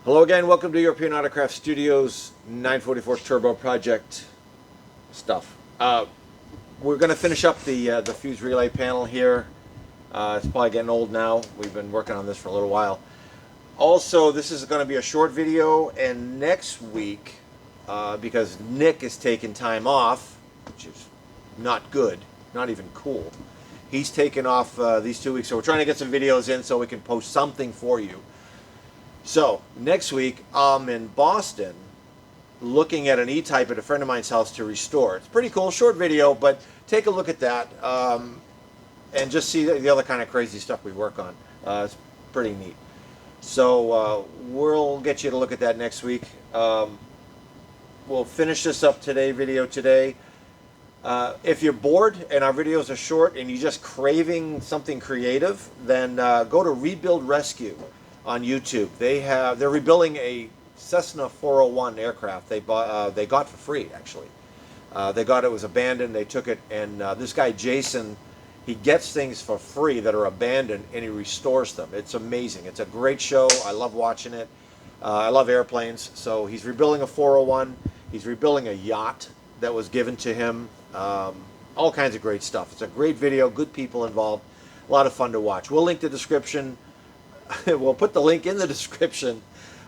Hello again, welcome to European Autocraft Studios 944 Turbo Project stuff. We're going to finish up the fuse relay panel here. It's probably getting old now. We've been working on this for a little while. Also, this is going to be a short video, and next week, because Nick is taking time off, which is not good, not even cool. He's taking off these 2 weeks, so we're trying to get some videos in so we can post something for you. So, next week, I'm in Boston looking at an E-Type at a friend of mine's house to restore. It's pretty cool, short video, but take a look at that and just see the other kind of crazy stuff we work on. It's pretty neat. So, we'll get you to look at that next week. We'll finish this up video today. If you're bored and our videos are short and you're just craving something creative, then go to Rebuild Rescue on YouTube. They're rebuilding a Cessna 401 aircraft they got for free, actually. It was abandoned, they took it, and this guy Jason, he gets things for free that are abandoned and he restores them. It's amazing. It's a great show. I love watching it. I love airplanes. So he's rebuilding a 401. He's rebuilding a yacht that was given to him. All kinds of great stuff. It's a great video, good people involved, a lot of fun to watch. We'll link the description. We'll put the link in the description,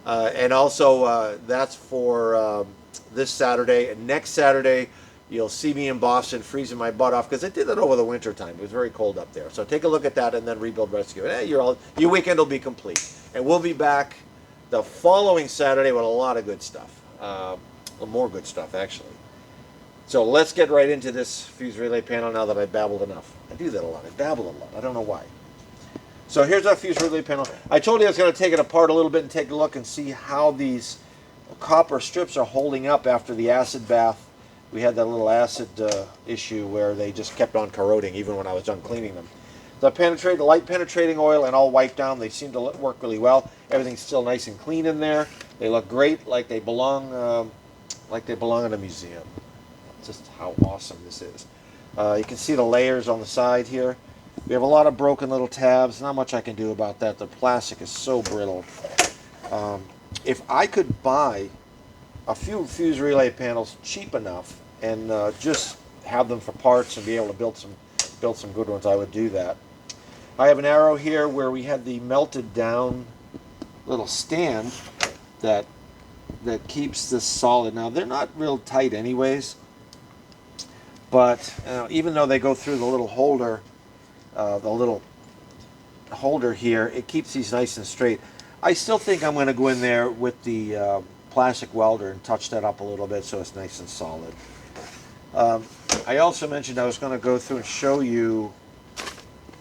and also that's for this Saturday. And next Saturday, you'll see me in Boston freezing my butt off because I did that over the winter time. It was very cold up there. So take a look at that and then Rebuild Rescue. And your weekend will be complete. And we'll be back the following Saturday with a lot of good stuff. More good stuff, actually. So let's get right into this fuse relay panel now that I've babbled enough. I do that a lot. I babble a lot. I don't know why. So here's our fuse relay panel. I told you I was going to take it apart a little bit and take a look and see how these copper strips are holding up after the acid bath. We had that little acid issue where they just kept on corroding even when I was done cleaning them. The light penetrating oil and all wiped down. They seem to work really well. Everything's still nice and clean in there. They look great, like they belong in a museum. Just how awesome this is. You can see the layers on the side here. We have a lot of broken little tabs. Not much I can do about that. The plastic is so brittle. If I could buy a few fuse relay panels cheap enough and just have them for parts and be able to build some good ones, I would do that. I have an arrow here where we had the melted down little stand that keeps this solid. Now they're not real tight anyways, but even though they go through the little holder here, it keeps these nice and straight. I still think I'm going to go in there with the plastic welder and touch that up a little bit so it's nice and solid. I also mentioned I was going to go through and show you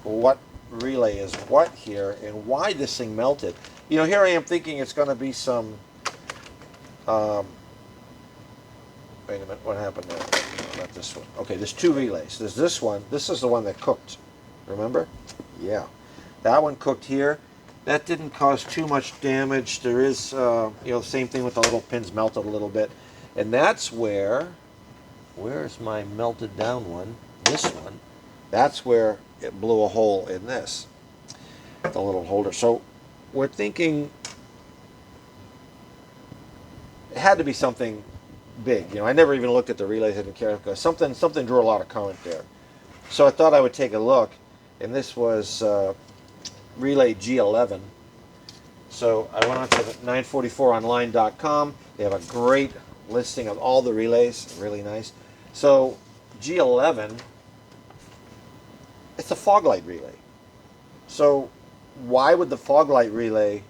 what relay is what here and why this thing melted. You know, here I am thinking it's going to be some wait a minute, what happened there? No, not this one. Okay, there's two relays. There's this one. This is the one that cooked. Remember? Yeah. That one cooked here. That didn't cause too much damage. There is, same thing with the little pins melted a little bit. And that's where's my melted down one? This one. That's where it blew a hole in this, the little holder. So we're thinking it had to be something big. You know, I never even looked at the relays. I didn't care because something drew a lot of current there. So I thought I would take a look, and this was relay G11. So I went on to 944online.com. They have a great listing of all the relays, really nice. So G11, it's a fog light relay. So why would the fog light relay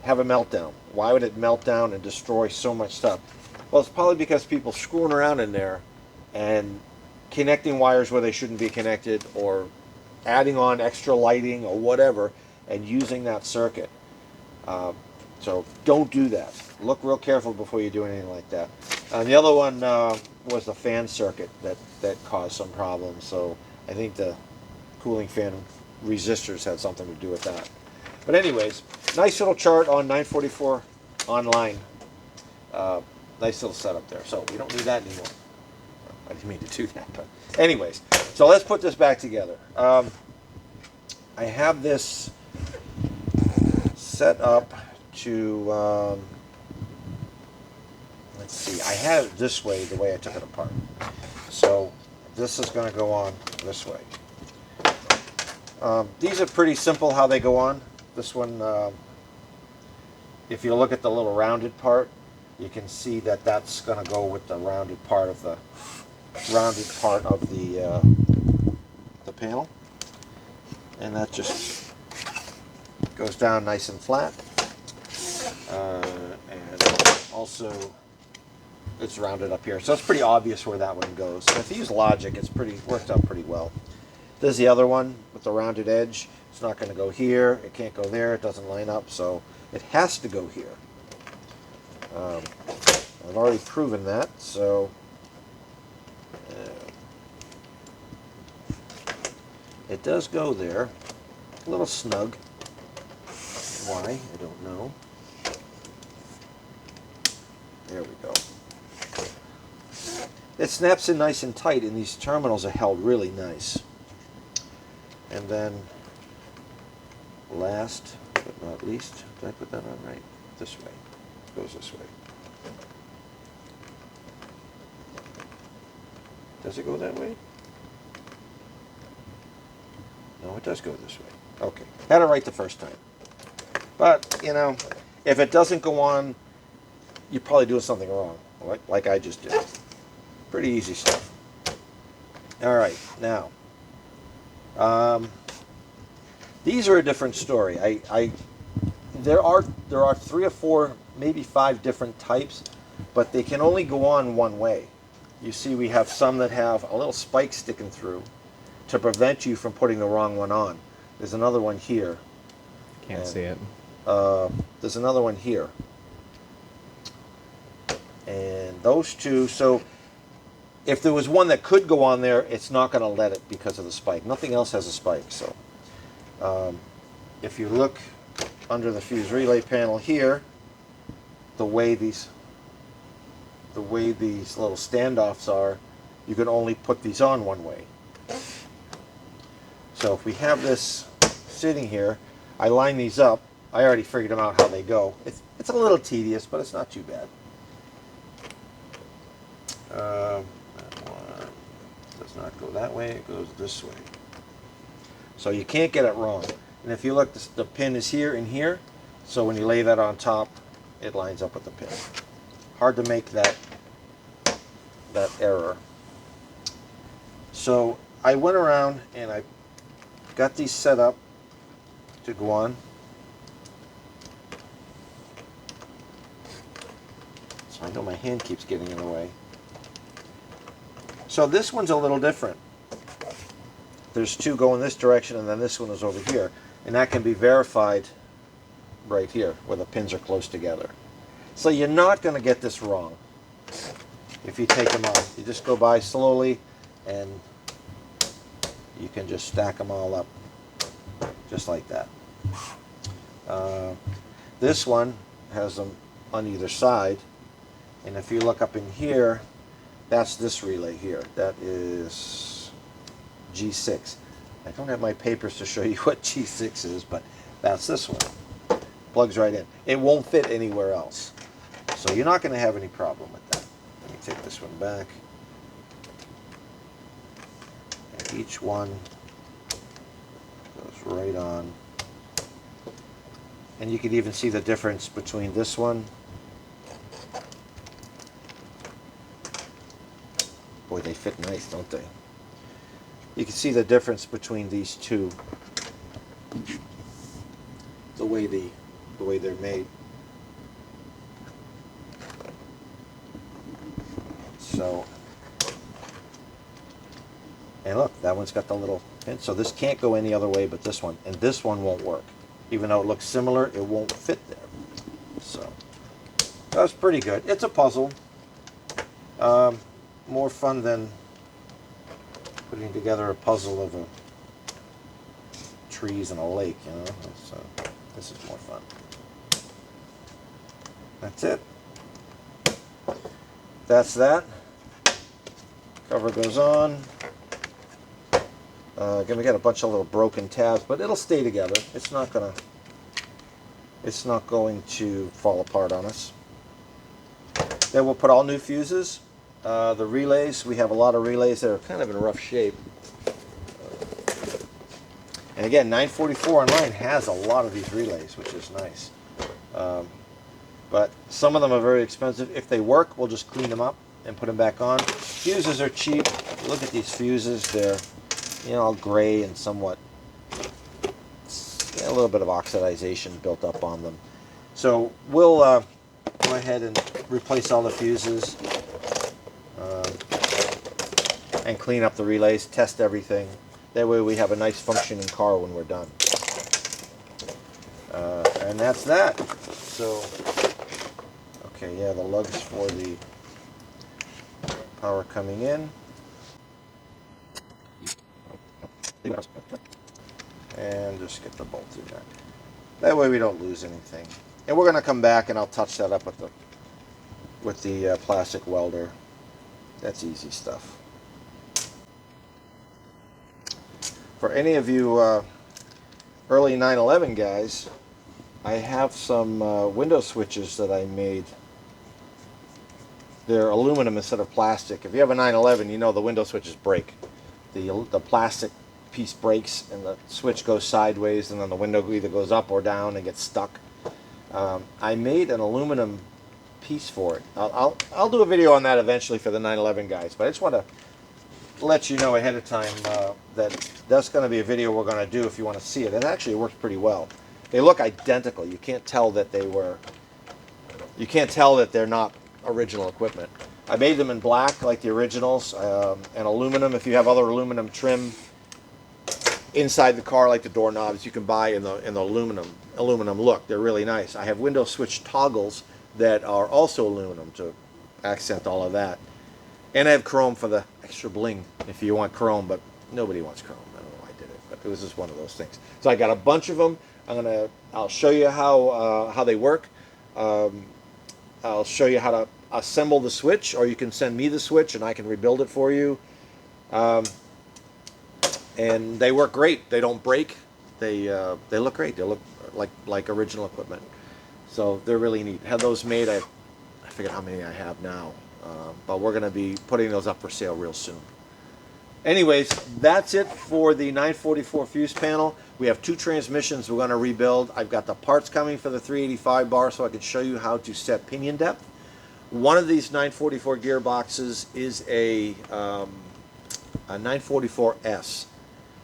have a meltdown? Why would it melt down and destroy so much stuff? Well, it's probably because people screwing around in there and connecting wires where they shouldn't be connected, or adding on extra lighting or whatever and using that circuit. So don't do that. Look real careful before you do anything like that. And the other one was the fan circuit that caused some problems. So I think the cooling fan resistors had something to do with that. But anyways, nice little chart on 944 online. Nice little setup there. So we don't need that anymore. I didn't mean to do that, but anyways. So let's put this back together. I have this set up to, let's see, I had it this way, the way I took it apart. So this is going to go on this way. These are pretty simple how they go on. This one, if you look at the little rounded part, you can see that that's going to go with the rounded part of the panel, and that just goes down nice and flat. And also it's rounded up here, so it's pretty obvious where that one goes. And if you use logic, it's worked out pretty well. There's the other one with the rounded edge. It's not going to go here. It can't go there. It doesn't line up, so it has to go here. I've already proven that, so it does go there. A little snug. Why? I don't know. There we go. It snaps in nice and tight, and these terminals are held really nice. And then, last but not least, did I put that on right? This way. It goes this way. Does it go that way? No, it does go this way. Okay. Had it right the first time. But, you know, if it doesn't go on, you're probably doing something wrong, like I just did. Pretty easy stuff. All right, now, these are a different story. There are 3 or 4, maybe 5 different types, but they can only go on one way. You see, we have some that have a little spike sticking through to prevent you from putting the wrong one on. There's another one here. Can't see it. There's another one here. And those two, so if there was one that could go on there, it's not going to let it because of the spike. Nothing else has a spike. So if you look under the fuse relay panel here, the way these little standoffs are, you can only put these on one way. So if we have this sitting here, I line these up. I already figured them out how they go. It's a little tedious, but it's not too bad. That one does not go that way, it goes this way. So you can't get it wrong. And if you look, the pin is here and here, so when you lay that on top, it lines up with the pin. Hard to make that error. So I went around and I got these set up to go on. So I know my hand keeps getting in the way. So this one's a little different. There's 2 going this direction, and then this one is over here. And that can be verified right here, where the pins are close together. So you're not going to get this wrong if you take them off. You just go by slowly, and you can just stack them all up, just like that. This one has them on either side, and if you look up in here, that's this relay here. That is G6. I don't have my papers to show you what G6 is, but that's this one. Plugs right in. It won't fit anywhere else. So you're not going to have any problem with that. Let me take this one back. And each one goes right on. And you can even see the difference between this one. Boy, they fit nice, don't they? You can see the difference between these two, the way they're made. So, and look, that one's got the little pin. So this can't go any other way but this one, and this one won't work. Even though it looks similar, it won't fit there. So that's pretty good. It's a puzzle. More fun than putting together a puzzle of trees and a lake, you know. So this is more fun. That's it. That's that. Cover goes on. Gonna get a bunch of little broken tabs, but it'll stay together. It's not gonna it's not going to fall apart on us. Then we'll put all new fuses. The relays, we have a lot of relays that are kind of in rough shape. And again, 944 online has a lot of these relays, which is nice. But some of them are very expensive. If they work, we'll just clean them up and put them back on. Fuses are cheap. Look at these fuses. They're, all gray and somewhat, a little bit of oxidization built up on them. So we'll go ahead and replace all the fuses and clean up the relays, test everything. That way we have a nice functioning car when we're done. And that's that. So, okay, yeah, the lugs for the power coming in. And just get the bolt through that. That way we don't lose anything. And we're going to come back and I'll touch that up with the plastic welder. That's easy stuff. For any of you early 911 guys, I have some window switches that I made. They're aluminum instead of plastic. If you have a 911, you know the window switches break. The plastic piece breaks and the switch goes sideways, and then the window either goes up or down and gets stuck. I made an aluminum piece for it. I'll do a video on that eventually for the 911 guys, but I just want to let you know ahead of time that that's going to be a video we're going to do if you want to see it. It actually works pretty well. They look identical. You can't tell that they're not original equipment. I made them in black like the originals, and aluminum. If you have other aluminum trim inside the car, like the doorknobs, you can buy in the aluminum look. They're really nice. I have window switch toggles that are also aluminum to accent all of that. And I have chrome for the extra bling if you want chrome, but nobody wants chrome. I don't know why I did it, but it was just one of those things. So I got a bunch of them. I'll show you how they work. I'll show you how to assemble the switch, or you can send me the switch and I can rebuild it for you. And they work great. They don't break. They look great. They look like original equipment. So they're really neat. Have those made. I forget how many I have now. But we're going to be putting those up for sale real soon. Anyways, that's it for the 944 fuse panel. We have 2 transmissions we're going to rebuild. I've got the parts coming for the 385 bar so I can show you how to set pinion depth. One of these 944 gearboxes is a 944S.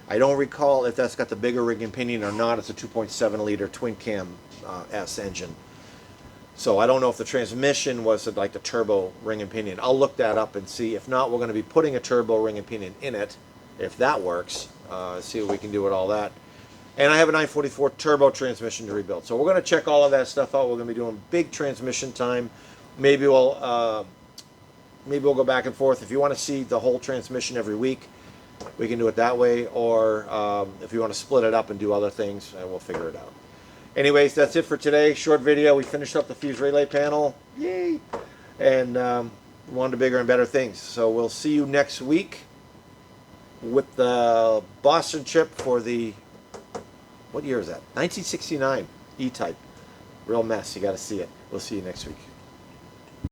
I don't recall if that's got the bigger ring and pinion or not. It's a 2.7 liter twin cam S engine. So I don't know if the transmission was like the turbo ring and pinion. I'll look that up and see. If not, we're going to be putting a turbo ring and pinion in it, if that works. See what we can do with all that. And I have a 944 turbo transmission to rebuild. So we're going to check all of that stuff out. We're going to be doing big transmission time. Maybe we'll go back and forth. If you want to see the whole transmission every week, we can do it that way. Or if you want to split it up and do other things, we'll figure it out. Anyways, that's it for today. Short video. We finished up the fuse relay panel. Yay! And wanted bigger and better things. So we'll see you next week with the Boston chip for the, what year is that? 1969 E-Type. Real mess. You got to see it. We'll see you next week.